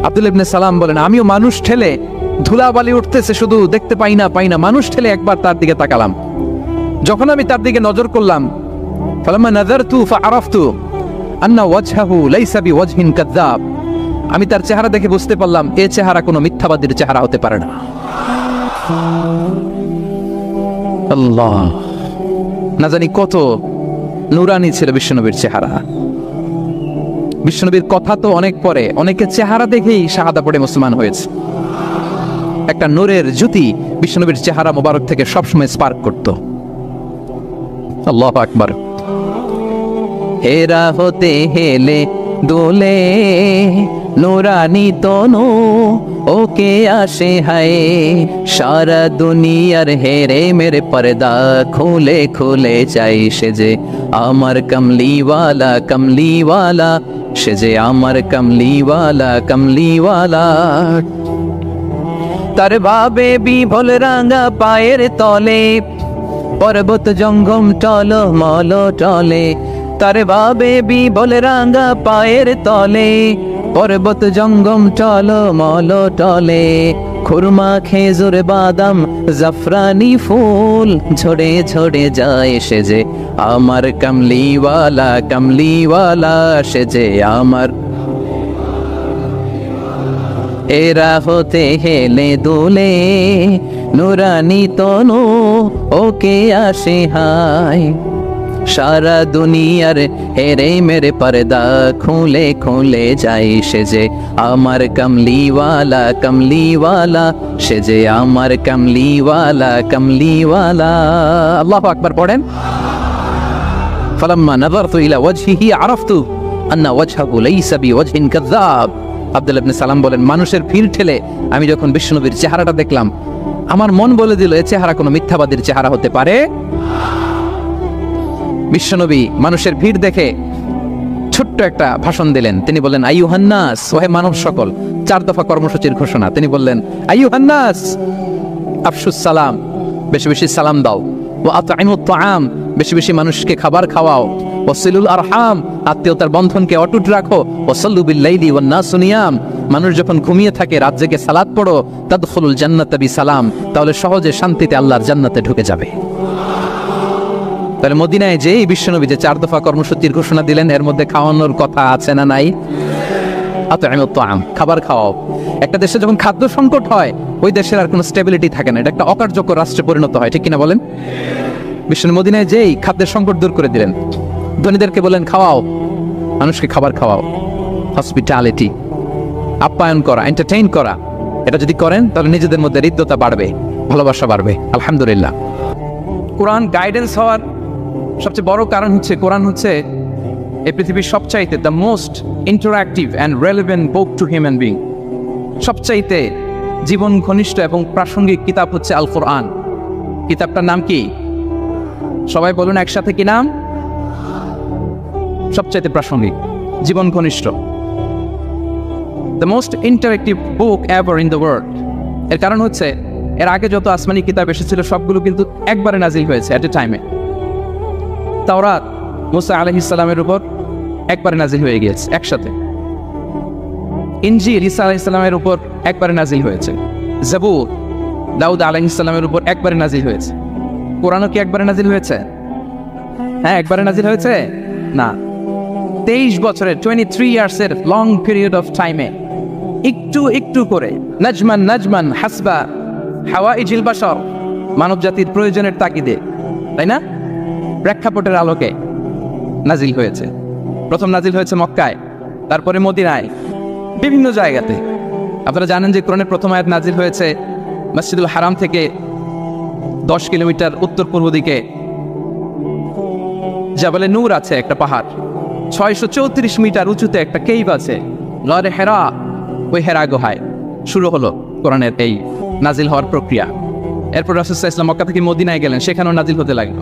A: আব্দুল্লাহ ইবনে সালাম বলেন, আমিও মানুষ ঠেলে, ধুলাবালি উঠতেছে শুধু, দেখতে পাই না, মানুষ ঠেলে একবার তার দিকে তাকালাম। যখন আমি তার দিকে নজর করলাম, ফালাম্মা নাযারতু ফাআরাফতু আন্না ওয়াজহাহু লাইসা বিওয়াজহিন কাযাব, আমি তার চেহারা দেখে বুঝতে পারলাম এ চেহারা কোনো মিথ্যাবাদীর চেহারা হতে পারে না। আল্লাহ, না জানি কত নুরানি ছিল বিশ্বনবীর চেহারা। বিশ্বনবীর কথা তো অনেক পরে, অনেকে চেহারা দেখেই শাহাদা পড়ে মুসলমান হয়েছে। একটা নূরের জ্যোতি বিশ্বনবীর চেহারা মোবারক থেকে সবসময় স্পার্ক করত। আল্লাহু আকবার। হেরা হতে হেলে দোলে নুরানি তনু ওকে আসে হায়, সারা দুনিয়ার হেরে মেরে পর্দা খুলে খুলে যাই সে যে আমার কমলিওয়ালা কমলিওয়ালা, সে যে আমার কমলিওয়ালা কমলিওয়ালা। তার ভাবে বিভোল রাঙা পায়ের তলে পর্বত জঙ্গম টল মল টলে, তার ভাবে বিভোল রাঙা পায়ের তলে পর্বত জঙ্গম টল মল টলে, খুরমা খেজুর বাদাম জাফরানি ফুল ঝরে ঝরে যায় সে যে আমার কমলিওয়ালা কমলিওয়ালা, সে যে আমার। এরা হতে হেলে দুলে নুরানি তনু ওকে আসে হায়, সারা দুনিয়ার হেরে মেরে পর্দা খুলে খুলে যাই সে যে আমার কমলিওয়ালা কমলিওয়ালা, সে যে আমার কমলিওয়ালা কমলিওয়ালা। আল্লাহু আকবার পড়েন। ফালাম্মা নাযারতু ইলা ওয়াজহিহি আরাফতু আন্না ওয়াজহাহু লাইসা বিওয়াজহিন কাযাব। আব্দুল্লাহ ইবনে সালাম বলেন, মানুষের ভিড় ঠেলে আমি যখন বিশ্বনবীর চেহারাটা দেখলাম, আমার মন বলে দিল এ চেহারা কোনো মিথ্যাবাদীর চেহারা হতে পারে। বিশ্বনবী মানুষের ভিড় দেখে ছোট্ট একটা ভাষণ দিলেন। তিনি বললেন, আইয়ুহান নাস, ওহে মানব সকল। 4 দফা কর্মসূচির ঘোষণা। তিনি বললেন, আইয়ুহান নাস আফশুস সালাম, বেশি বেশি সালাম দাও। ওয়া আতঈমুত তাআম, বেশি বেশি মানুষকে খাবার খাওয়াও। ওয়াসিলুল আরহাম, আত্মীয়তার বন্ধনকে অটুট রাখো। ওয়াসাল্লু বিল লাইলি ওয়ান নাসু নিয়াম, মানুষ যখন ঘুমিয়ে থাকে রাত জেগে সালাত পড়ো। তাদখুলুল জান্নাতা বিসালাম, তাহলে সহজে শান্তিতে আল্লাহর জান্নাতে ঢুকে যাবে। তাহলে মদিনায় যেই বিশ্বনবী যে 4 দফা কর্মসূচির ঘোষণা দিলেন, এর মধ্যে খাওয়ানোর কথা আছে না নাই? আতঈমুত তাআম, খাবার খাওয়াও। একটা দেশে যখন খাদ্য সংকট হয়, ওই দেশের আর কোনো স্টেবিলিটি থাকে না, এটা একটা অকার্যকর রাষ্ট্রে পরিণত হয়, ঠিক কিনা বলেন? বিশ্বনবী মদিনায় যেই খাদ্যের সংকট দূর করে দিলেন। ধনীদেরকে বলেন খাওয়াও, মানুষকে খাবার খাওয়াও। হসপিটালিটি, আপ্যায়ন করা, এন্টারটেইন করা, এটা যদি করেন তাহলে নিজেদের মধ্যে হৃদ্যতা বাড়বে, ভালোবাসা বাড়বে। আলহামদুলিল্লাহ। কোরআন গাইডেন্স হওয়ার সবচেয়ে বড় কারণ হচ্ছে কোরআন হচ্ছে এই পৃথিবীর সবচাইতে the most interactive and relevant book to human being. সবচাইতে জীবন ঘনিষ্ঠ এবং প্রাসঙ্গিক কিতাব হচ্ছে আল কোরআন। কিতাবটার নাম কি? সবাই বলুন একসাথে, কি নাম? সবচাইতে প্রাসঙ্গিক, জীবন ঘনিষ্ঠ, the most interactive book ever in the world. এর কারণ হচ্ছে এর আগে যত আসমানি কিতাব এসেছিল সবগুলো কিন্তু একবারে নাজিল হয়েছে এট এ টাইমে। তাওরাত মুসা আলাইহিস সালামের উপর একবারে নাজিল হয়ে গিয়েছে একসাথে। ইনজিল ঈসা আলাইহিস সালামের উপর একবারে নাজিল হয়েছে। জাবুর দাউদ আলাইহিস সালামের উপর একবারে নাজিল হয়েছে। কোরআনও কি একবারে নাজিল হয়েছে? হ্যাঁ, একবারে নাজিল হয়েছে না, 23 বছরের 23 ইয়ার্সের লং পিরিয়ড অফ টাইমে একটু একটু করে নাজমান নাজমান হাসবা হাওয়াইজিল বাশার, মানব জাতির প্রয়োজনের তাগিদে, তাই না, প্রেক্ষাপটের আলোকে নাজিল হয়েছে। প্রথম নাজিল হয়েছে মক্কায়, তারপরে মদিনায়, বিভিন্ন জায়গাতে। আপনারা জানেন যে কোরআনের প্রথম আয়াত নাজিল হয়েছে মসজিদুল হারাম থেকে 10 কিলোমিটার উত্তর পূর্ব দিকে জাবালে নূর আছে, একটা পাহাড়, 634 মিটার উঁচুতে একটা কেইভ আছে, গারে হেরা। ওই হেরা গুহায় শুরু হলো কোরআনের এই নাজিল হওয়ার প্রক্রিয়া। এরপর রাসূল সাল্লাল্লাহু আলাইহি ওয়াসাল্লাম মক্কা থেকে মদিনায় গেলেন, সেখানেও নাজিল হতে লাগলো।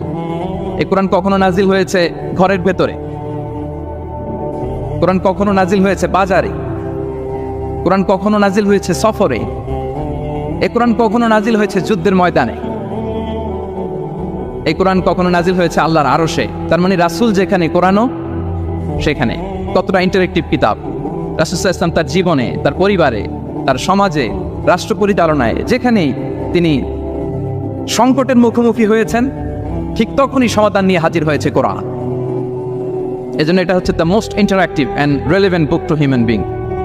A: এই কোরআন কখনো নাজিল হয়েছে ঘরের ভেতরে, কোরআন কখনো নাজিল হয়েছে বাজারে, কোরআন কখনো নাজিল হয়েছে সফরে, এই কোরআন কখনো নাজিল হয়েছে যুদ্ধের ময়দানে, এই কোরআন কখনো নাজিল হয়েছে আল্লাহর আরশে। তার মানে রাসূল যেখানে, কোরআনও সেখানে। কতটা ইন্টারেক্টিভ কিতাব! রাসূল সাল্লাল্লাহু আলাইহি ওয়াসাল্লাম তার জীবনে, তার পরিবারে, তার সমাজে, রাষ্ট্র পরিচালনায় যেখানেই তিনি সংকটের মুখোমুখি হয়েছেন, ঠিক তখনই সমাধান নিয়ে হাজির হয়েছে কোরআন। এজন্য এটা হচ্ছে the most interactive and relevant book to human being.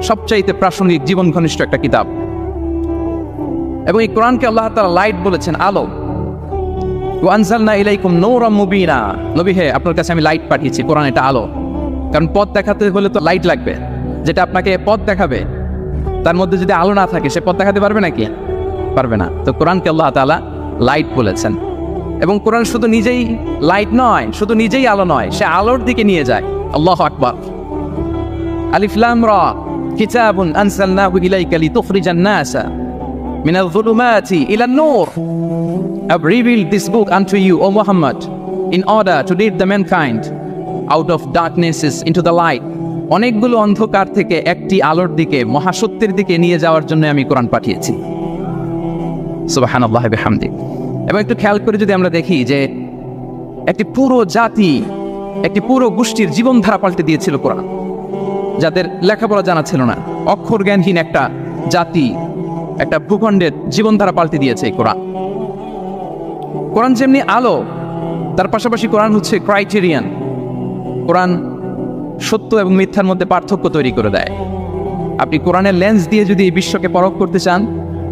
A: সবচাইতে প্রাসঙ্গিক জীবন ঘনিষ্ঠ একটা কিতাব। এবং এই কোরআনকে আল্লাহ তাআলা লাইট বলেছেন, আলো। ওয়ানজালনা ইলাইকুম নূরাম মুবিনা, নবী হে আপনার কাছে আমি লাইট পাঠিয়েছি। কোরআন এটা আলো, কারণ পথ দেখাতে হলে তো লাইট লাগবে। যেটা আপনাকে পথ দেখাবে তার মধ্যে যদি আলো না থাকে সে পথ দেখাতে পারবে নাকি? পারবে না। তো কোরআনকে আল্লাহ তাআলা লাইট বলেছেন। এবং কোরআন শুধু নিজেই লাইট নয়, শুধু নিজেই আলো নয়, সে আলোর দিকে নিয়ে যায়। আল্লাহু আকবার। আলিফ লাম রা কিতাবুন আনজালনাহু ইলাইকা লিতুখরিজান নাসা মিনাল যুলুমাতি ইলান নূর। I've revealed this book unto you, O Muhammad, in order to lead the mankind out of darknesses into the light. অনেকগুলো অন্ধকার থেকে একটি আলোর দিকে, মহাসত্যের দিকে নিয়ে যাওয়ার জন্য আমি কোরআন পাঠিয়েছি। সুবহানাল্লাহি বিহামদি। এবং একটু খেয়াল করে যদি আমরা দেখি যে একটি পুরো জাতি, একটি পুরো গোষ্ঠীর জীবনধারা পাল্টে দিয়েছিল কোরআন, যাদের লেখাপড়া জানা ছিল না, অক্ষর জ্ঞানহীন একটা জাতি, একটা ভূখণ্ডের জীবনধারা পাল্টে দিয়েছে এই কোরআন। কোরআন যেমনি আলো, তার পাশাপাশি কোরআন হচ্ছে ক্রাইটেরিয়ান। কোরআন সত্য এবং মিথ্যার মধ্যে পার্থক্য তৈরি করে দেয়। আপনি কোরআনের লেন্স দিয়ে যদি এই বিশ্বকে পরখ করতে চান,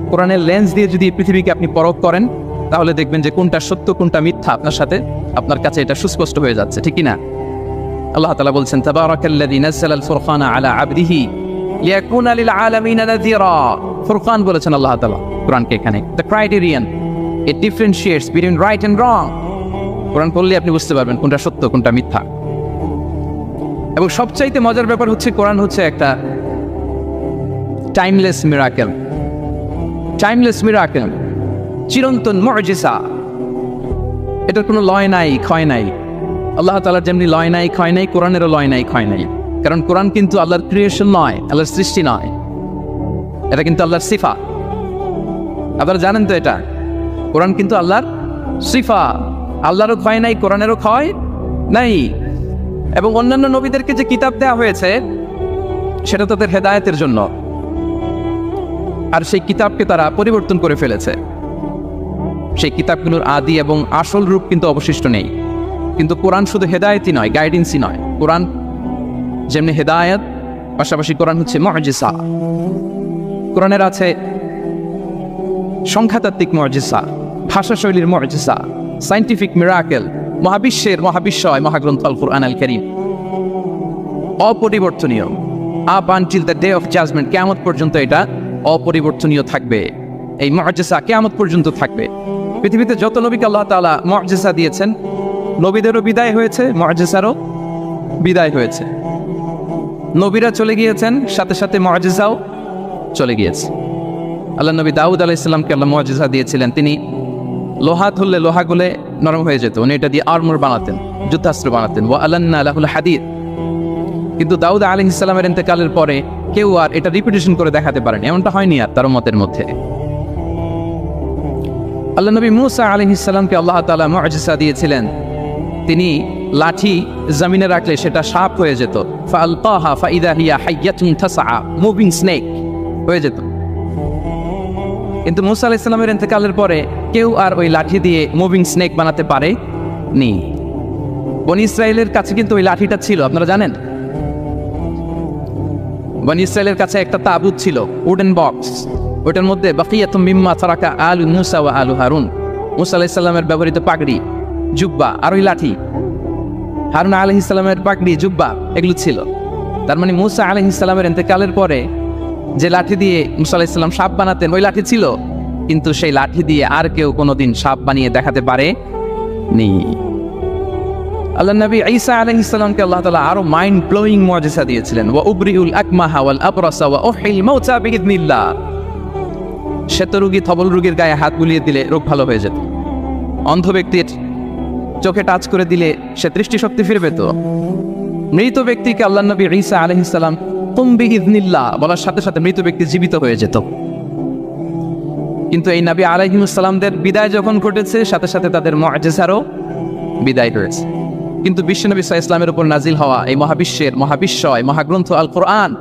A: কোরআনের লেন্স দিয়ে যদি এই পৃথিবীকে আপনি পরখ করেন, তাহলে দেখবেন যে কোনটা সত্য কোনটা মিথ্যা আপনার কাছে এটা সুস্পষ্ট হয়ে যাচ্ছে, ঠিক কি না? আল্লাহ তাআলা বলছেন, তাবারাকাল্লাযী নাযালাল ফুরকানা আলা আবদিহি লিয়াকুনা লিল আলামিনা নাযীরা। ফুরকান বলেছেন আল্লাহ তাআলা কোরআনকে এখানে। The criterion, it differentiates between right and wrong. কোরআন পড়লে আপনি বুঝতে পারবেন কোনটা সত্য কোনটা মিথ্যা। এবং সবচাইতে মজার ব্যাপার হচ্ছে কোরআন হচ্ছে একটা টাইমলেস মিরাকেল। টাইমলেস মিরাকেল, চিরন্তন মুজিজা। এটার কোনো লয় নাই, ক্ষয় নাই। আল্লাহ তাআলার যেমনি লয় নাই, ক্ষয় নাই, কোরআনেরও লয় নাই, ক্ষয় নাই। কারণ কোরআন কিন্তু আল্লাহর ক্রিয়েশন নয়, আল্লাহর সৃষ্টি নয়, এটা কিন্তু আল্লাহর সিফা। আপনারা জানেন তো এটা, কোরআন কিন্তু আল্লাহর সিফা। আল্লাহরও ক্ষয় নাই, কোরআনেরও ক্ষয় নাই। এবং অন্যান্য নবীদেরকে যে কিতাব দেওয়া হয়েছে সেটা তাদের হেদায়েতের জন্য, আর সেই কিতাবকে তারা পরিবর্তন করে ফেলেছে। সেই কিতাবগুলোর আদি এবং আসল রূপ কিন্তু অবশিষ্ট নেই। কিন্তু কোরআন শুধু হেদায়েতই নয়, গাইডেন্সই নয়। কোরআন যেমনি হেদায়েত, পাশাপাশি কোরআন হচ্ছে মুজিজা। কোরআনের আছে সংখ্যাতাত্ত্বিক মুজিজা, ভাষাশৈলীর মুজিজা, সায়েন্টিফিক মিরাকেল, মহাবিশ্বের মহাবিশ্বয় মহাগ্রন্থ আল কুরআন আল কারীম অপরিবর্তনীয়। Up until the day of judgement, কিয়ামত পর্যন্ত এটা অপরিবর্তনীয় থাকবে। এই মুজিজা কিয়ামত পর্যন্ত থাকবে। পৃথিবীতে যত নবীকে আল্লাহ তাআলা মুজিজা দিয়েছেন, নবীদেরও বিদায় হয়েছে, মুজিজারও বিদায় হয়েছে। নবীরা চলে গিয়েছেন, সাথে সাথে মুজিজাও চলে গিয়েছে। আল্লাহ নবী দাউদ আলাইহিস সালামকে আল্লাহ মুজিজা দিয়েছিলেন। তিনি লোহা ধরলে লোহা গুলে নরম হয়ে যেত, উনি এটা দিয়ে আর্মর বানাতেন, যুদ্ধাস্ত্র বানাতেন। ওয়া আলান্না লাহুল হাদীদ। কিন্তু দাউদ আলাইহিস সালামের ইন্তেকালের পরে কেউ আর এটা রিপিটেশন করে দেখাতে পারেনি, এমনটা হয়নি আর তার উম্মতের মধ্যে। আল্লাহ নবী মূসা আলাইহিস সালামকে আল্লাহ তাআলা মুজিজা দিয়েছিলেন। তিনি লাঠি জমিনে রাখলে সেটা সাপ হয়ে যেত। ফাআলকাহা ফাইদা হিয়া হাইয়াতুন তাসআ, মুভিং স্নেক হয়ে যেত। কিন্তু মূসা আলাইহিস সালামের ইন্তেকালের পরে কেউ আর ওই লাঠি দিয়ে মুভিং স্নেক বানাতে পারেনি। বনী ইসরাইলের কাছে কিন্তু ওই লাঠিটা ছিল, আপনারা জানেন। বনী ইসরাইলের কাছে একটা তাবুত ছিল, উডেন বক্স। ওটার মধ্যে বাকিয়াতুম মিম্মা তারাকা আলু মূসা ওয়া আলু হারুন, মূসা আলাইহিস সালামের ব্যবহৃত পাগড়ি, জুব্বা আর ওই লাঠি, হারুন আলাইহিস সালামের পাগড়ি, জুব্বা, এগুলো ছিল। তার মানে মূসা আলাইহিস সালামের ইন্তেকালের পরে যে লাঠি দিয়ে মূসা আলাইহিস সালাম সাপ বানাতেন, ওই লাঠি ছিল, কিন্তু সেই লাঠি দিয়ে আর কেউ কোনোদিন সাপ বানিয়ে দেখাতে পারেনি। আল্লাহ নবী ঈসা আলাইহিস সালামকে আল্লাহ তাআলা আরো মাইন্ড ব্লোয়িং মুজিজা দিয়েছিলেন। ওয়া উবরিউল আকমাহা ওয়াল আবরাসা ওয়া উহিল মাউতা বিইذনিল্লাহ। শ্বেত রোগী, ধবল রোগীর গায়ে হাত বুলিয়ে দিলে রোগ ভালো হয়ে যেত। অন্ধ ব্যক্তির চোখে টাচ করে দিলে সে দৃষ্টিশক্তি ফিরে পেত। মৃত ব্যক্তিকে আল্লাহ নবী ঈসা আলাইহিস সালাম কুম বিইذনিল্লাহ বলার সাথে সাথে মৃত ব্যক্তি জীবিত হয়ে যেত। কিন্তু এই নবী আলাইহিস সালামদের বিদায় যখন ঘটেছে, সাথে সাথে তাদের মুজিজারও বিদায় হয়েছে। কিন্তু বিশ্বনবী সাল্লাল্লাহু আলাইহি ওয়াসাল্লামের উপর নাজিল হওয়া এই মহাবিশ্বের মহাবিশ্বয় মহাগ্রন্থ আল কোরআন,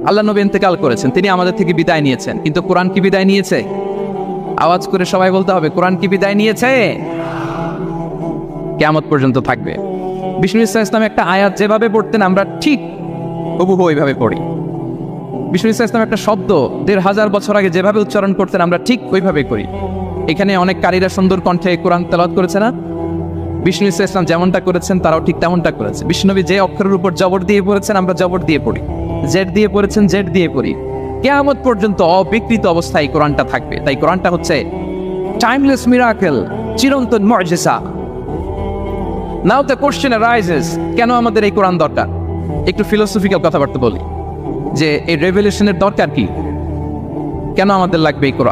A: আল্লাহ নবী ইন্তেকাল করেছেন, তিনি আমাদের থেকে বিদায় নিয়েছেন। কিন্তু কোরআন কি বিদায় নিয়েছে? আওয়াজ করে সবাই বলতে হবে, কোরআন কি বিদায় নিয়েছে? কিয়ামত পর্যন্ত থাকবে। বিষ্ণু ইসলাম ইসলাম একটা আয়াত যেভাবে পড়তেন আমরা ঠিক হুবহু ওইভাবে পড়ি। বিষ্ণু ইসলাম একটা শব্দ ১৫০০ বছর আগে যেভাবে উচ্চারণ করতেন আমরা ঠিক ওইভাবে করি। এখানে অনেক কারীরা সুন্দর কণ্ঠে কোরআন তেলাওয়াত করেছে না? বিষ্ণু ইসলাম যেমনটা করেছেন তারাও ঠিক তেমনটা করেছে। বিষ্ণুনবী যে অক্ষরের উপর জবর দিয়ে পড়েছেন আমরা জবর দিয়ে পড়ি, জেড দিয়ে পড়েছেন জেড দিয়ে পড়ি। কিয়ামত পর্যন্ত অবিকৃত অবস্থায় কোরআনটা থাকবে। তাই কোরআনটা হচ্ছে টাইমলেস মিরাকেল, চিরন্তন মুজিজা। নাও দ্য কোশ্চেন অ্যারাইজেস, কেন আমাদের এই কোরআন দরকার? একটু ফিলোসফিক্যাল কথাবার্তা বলি যে এই রেভেলেশনের দরকার কি, কেন আমাদের লাগবে এই কোরআন?